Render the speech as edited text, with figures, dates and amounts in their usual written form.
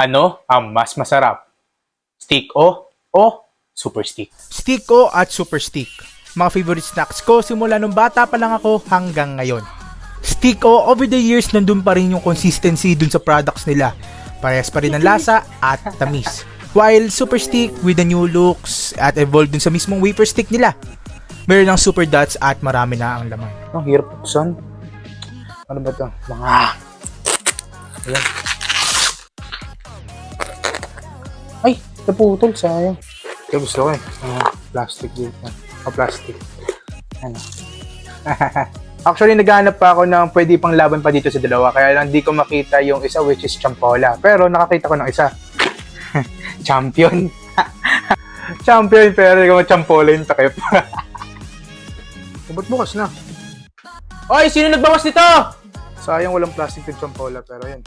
Ano ang mas masarap? Stick o super stick? Stick ko at super stick. Mga favorite snacks ko simula nung bata pa lang ako hanggang ngayon. Stick ko, over the years nandun pa rin yung consistency dun sa products nila. Parehas pa rin ang lasa at tamis. While super stick with the new looks at evolved dun sa mismong wafer stick nila. Meron ng super dots at marami na ang laman. Ang hirap buksan. Ano ba ito? Ayan. Ay, naputol, sayang. Ito gusto ko eh. Plastic dito. Plastic. Ano? Actually, naghahanap pa ako ng pwede pang laban pa dito sa dalawa. Kaya lang di ko makita yung isa, which is Champola. Pero nakakita ko ng isa. Champion. Champion, pero hindi ko Champola yung takip. Ba't bukas na? Oy, sino nagbawas nito? Sayang walang plastic yung Champola, pero yun.